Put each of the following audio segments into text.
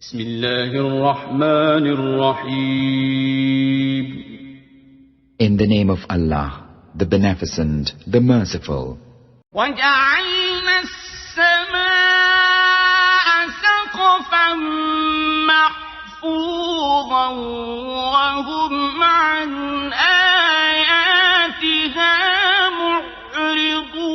بسم اللہ الرحمن الرحیم. In the name of Allah, the Beneficent, the Merciful. وَجَعَلْنَا السَّمَاءَ سَقْفًا مَحْفُوظًا وَهُمْ عَنْ آيَاتِهَا مُعْرِضُونَ.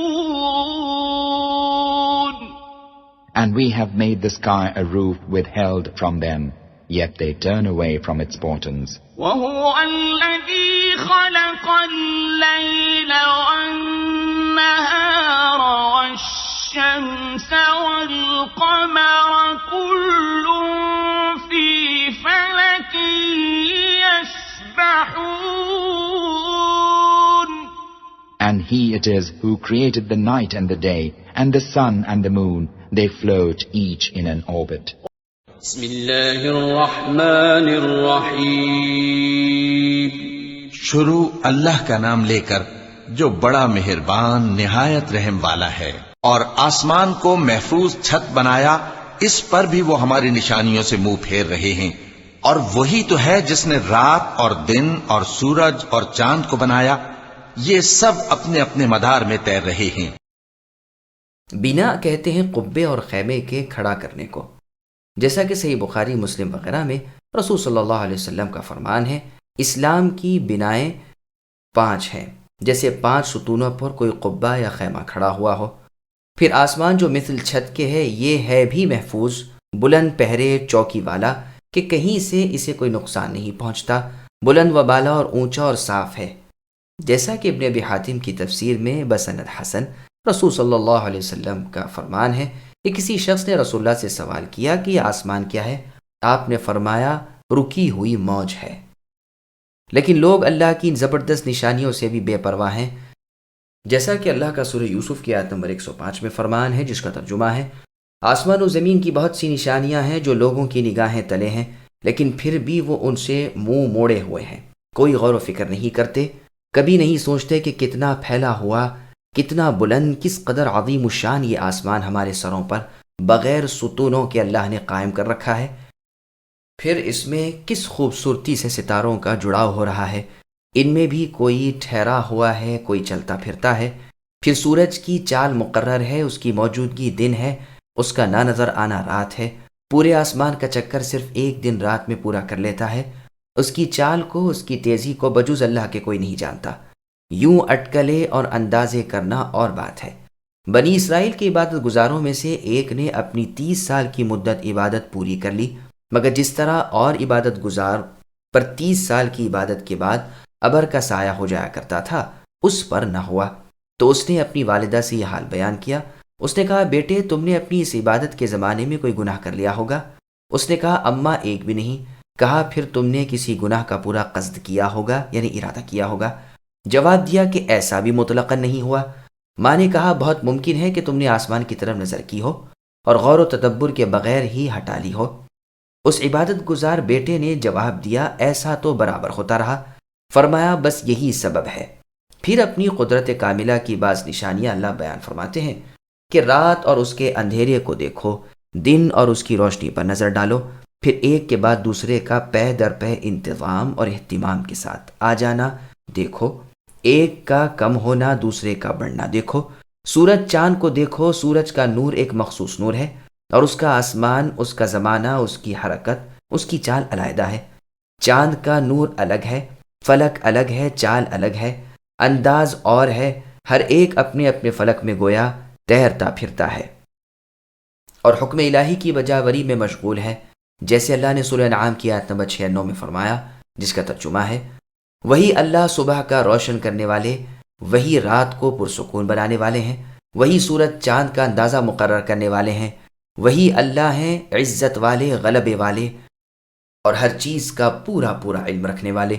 And we have made the sky a roof withheld from them, yet they turn away from its portents. وَهُوَ الَّذِي خَلَقَ اللَّيْلَ وَالنَّهَارَ وَالشَّمْسَ وَالْقَمَرَ كُلٌّ فِي فَلَكٍ يَسْبَحُونَ. And He it is who created the night and the day, and the sun and the moon, they float each in an orbit. بسم اللہ الرحمن الرحیم. شروع اللہ کا نام لے کر جو بڑا مہربان نہایت رحم والا ہے. اور آسمان کو محفوظ چھت بنایا، اس پر بھی وہ ہماری نشانیوں سے منہ پھیر رہے ہیں. اور وہی تو ہے جس نے رات اور دن اور سورج اور چاند کو بنایا، یہ سب اپنے اپنے مدار میں تیر رہے ہیں. بنا کہتے ہیں قبے اور خیمے کے کھڑا کرنے کو، جیسا کہ صحیح بخاری مسلم وغیرہ میں رسول صلی اللہ علیہ وسلم کا فرمان ہے، اسلام کی بنائیں 5 ہیں، جیسے 5 ستونوں پر کوئی قبہ یا خیمہ کھڑا ہوا ہو. پھر آسمان جو مثل چھت کے ہے، یہ ہے بھی محفوظ، بلند پہرے چوکی والا کہ کہیں سے اسے کوئی نقصان نہیں پہنچتا، بلند و بالا اور اونچا اور صاف ہے. جیسا کہ ابن ابی حاتم کی تفسیر میں بسند حسن رسول صلی اللہ علیہ وسلم کا فرمان ہے کہ کسی شخص نے رسول اللہ سے سوال کیا کہ یہ آسمان کیا ہے؟ آپ نے فرمایا رکی ہوئی موج ہے. لیکن لوگ اللہ کی ان زبردست نشانیوں سے بھی بے پرواہ ہیں. جیسا کہ اللہ کا سورہ یوسف کی آیت نمبر 105 میں فرمان ہے، جس کا ترجمہ ہے، آسمان و زمین کی بہت سی نشانیاں ہیں جو لوگوں کی نگاہیں تلے ہیں، لیکن پھر بھی وہ ان سے منہ موڑے ہوئے ہیں. کوئی غور و فکر نہیں کرتے، کبھی نہیں سوچتے کہ کتنا پھیلا ہوا، کتنا بلند، کس قدر عظیم الشان یہ آسمان ہمارے سروں پر بغیر ستونوں کے اللہ نے قائم کر رکھا ہے. پھر اس میں کس خوبصورتی سے ستاروں کا جڑاؤ ہو رہا ہے، ان میں بھی کوئی ٹھہرا ہوا ہے، کوئی چلتا پھرتا ہے. پھر سورج کی چال مقرر ہے، اس کی موجودگی دن ہے، اس کا نہ نظر آنا رات ہے. پورے آسمان کا چکر صرف ایک دن رات میں پورا کر لیتا ہے. اس کی چال کو، اس کی تیزی کو بجز اللہ کے کوئی نہیں جانتا. یوں اٹکلے اور اندازے کرنا اور بات ہے. بنی اسرائیل کے عبادت گزاروں میں سے ایک نے اپنی 30 سال کی مدت عبادت پوری کر لی، مگر جس طرح اور عبادت گزار پر 30 سال کی عبادت کے بعد ابر کا سایہ ہو جایا کرتا تھا، اس پر نہ ہوا. تو اس نے اپنی والدہ سے یہ حال بیان کیا. اس نے کہا، بیٹے تم نے اپنی اس عبادت کے زمانے میں کوئی گناہ کر لیا ہوگا؟ اس نے کہا، اماں ایک بھی نہیں. کہا، پھر تم نے کسی گناہ کا پورا قصد کیا ہوگا، یعنی ارادہ کیا ہوگا. جواب دیا کہ ایسا بھی مطلقاً نہیں ہوا. ماں نے کہا، بہت ممکن ہے کہ تم نے آسمان کی طرف نظر کی ہو اور غور و تدبر کے بغیر ہی ہٹا لی ہو. اس عبادت گزار بیٹے نے جواب دیا، ایسا تو برابر ہوتا رہا. فرمایا، بس یہی سبب ہے. پھر اپنی قدرت کاملہ کی بعض نشانیاں اللہ بیان فرماتے ہیں کہ رات اور اس کے اندھیرے کو دیکھو، دن اور اس کی روشنی پر نظر ڈالو، پھر ایک کے بعد دوسرے کا پے در پے انتظام اور اہتمام کے ساتھ آ جانا دیکھو. ایک کا کم ہونا، دوسرے کا بڑھنا دیکھو. سورج چاند کو دیکھو، سورج کا نور ایک مخصوص نور ہے اور اس کا آسمان، اس کا زمانہ، اس کی حرکت، اس کی چال علیحدہ ہے. چاند کا نور الگ ہے، فلک الگ ہے، چال الگ ہے، انداز اور ہے. ہر ایک اپنے اپنے فلک میں گویا تیرتا پھرتا ہے اور حکم الہی کی بجاوری میں مشغول ہے. جیسے اللہ نے سورہ انعام کی آیت نمبر 6-9 میں فرمایا، جس کا ترجمہ ہے، وہی اللہ صبح کا روشن کرنے والے، وہی رات کو پرسکون بنانے والے ہیں، وہی سورج چاند کا اندازہ مقرر کرنے والے ہیں، وہی اللہ ہیں عزت والے، غلبے والے اور ہر چیز کا پورا پورا علم رکھنے والے.